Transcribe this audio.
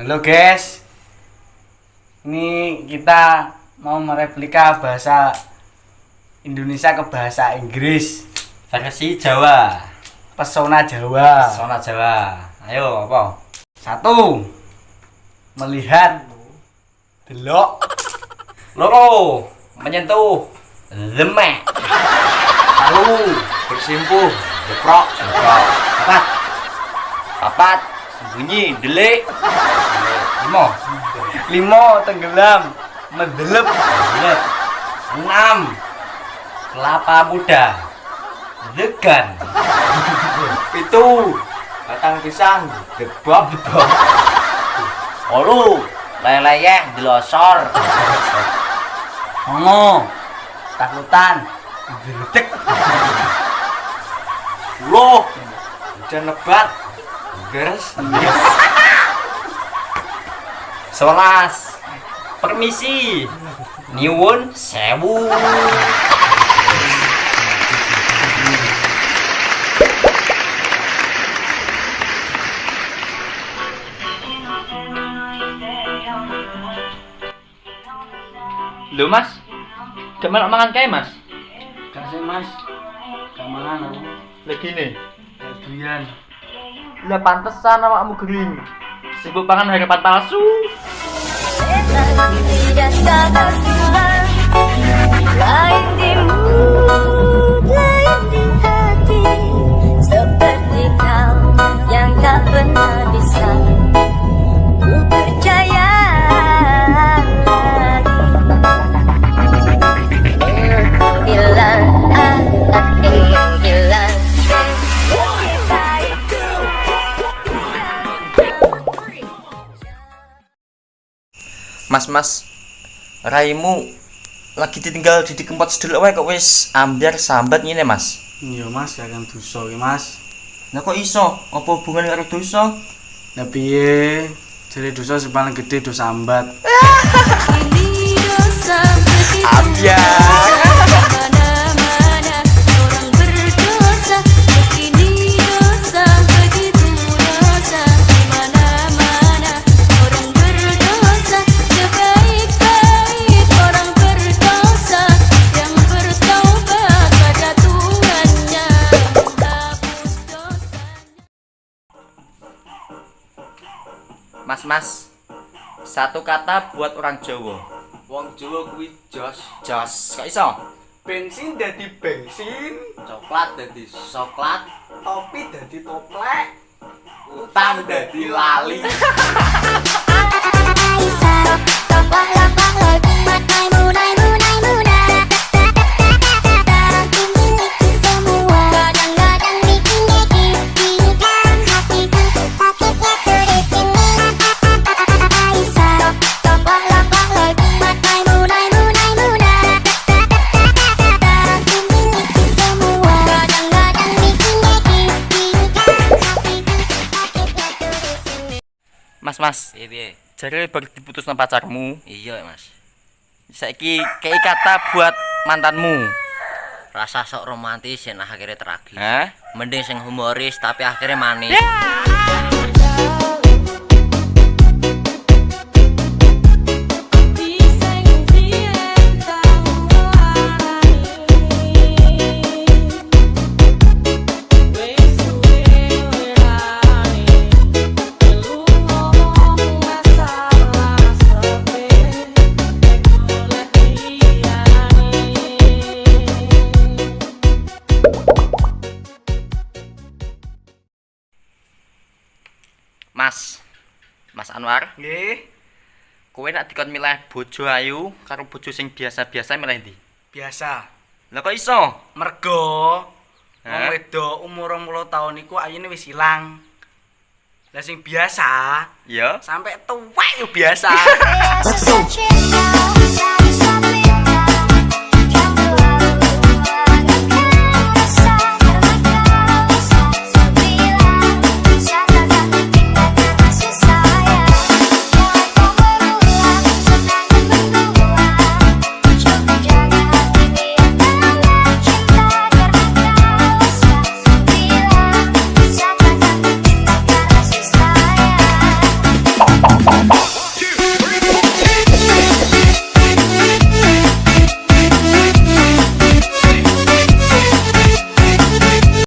Halo guys, ini kita mau mereplika bahasa Indonesia ke bahasa Inggris versi Jawa. Pesona Jawa. Pesona Jawa. Ayo apa? 1. Melihat. Delok. Loro. Menyentuh. Lemek. 3. Bersimpuh. Jeprok. 4. Sembunyi. Delik. 5. Tenggelam. Mendelep. 6. Kelapa muda. Degan. 7. Batang pisang. Debab. 8. Leleyeh dilosor. 9. Takutan. Gledek. 10. Hujan lebat. Geres. 11. Permisi. Nyuwun sewu. Lho mas, gak melok mangan kae mas? Kasih mas. Kemangan aku. Lagi nih. Durian. Lah pantesan awakmu geling. Sibuk pangan harapan palsu. Tidak sabar lain di mood, lain di hati, seperti kau yang tak pernah bisa ku percaya lagi. Hilang, ingin hilang. Mas, raimu lagi ditinggal di kempot sedulur wae kok wis ambyar sambat ngene Mas. Iya mas, gak akan dosa iki mas. Lah kok iso? Apa hubungan karo dosa? Lah piye? Jadi dosa sing paling gede dosa sambat. Ini dosa begitu Ambyar. mana-mana orang berdosa. Ini dosa begitu dosa mana-mana orang berdosa. Sebaik-baik orang berdosa yang bertaubat pada Tuhannya menghapus dosanya. Mas, satu kata buat orang Jawa. Wong Jawa kuwi jos. Jos, kok iso? Bensin dadi bensin, Coklat dadi coklat, topi dadi toplek, utang dadi lali. Kadang-kadang bikin bikin hatiku sakitnya tuh di sini. Aisyah, kadang-kadang bikin hatiku sakitnya tuh di sini. Mas, piye? Jare baru diputus nang pacarmu. Iya mas, Saiki kei kata buat mantanmu. rasa sok romantis yang akhirnya tragis. Hah? Mending sing humoris tapi akhirnya manis. Mas Anwar, Nggih, kowe nak dikon milih bojo ayu karo bojo sing biasa-biasa milih ndi? biasa. Lah kok iso? Mergo wong Hah? wedok umur 20 tahun iku ayune wis ilang. Lah sing biasa Ya. sampai tuwek yo biasa. Searching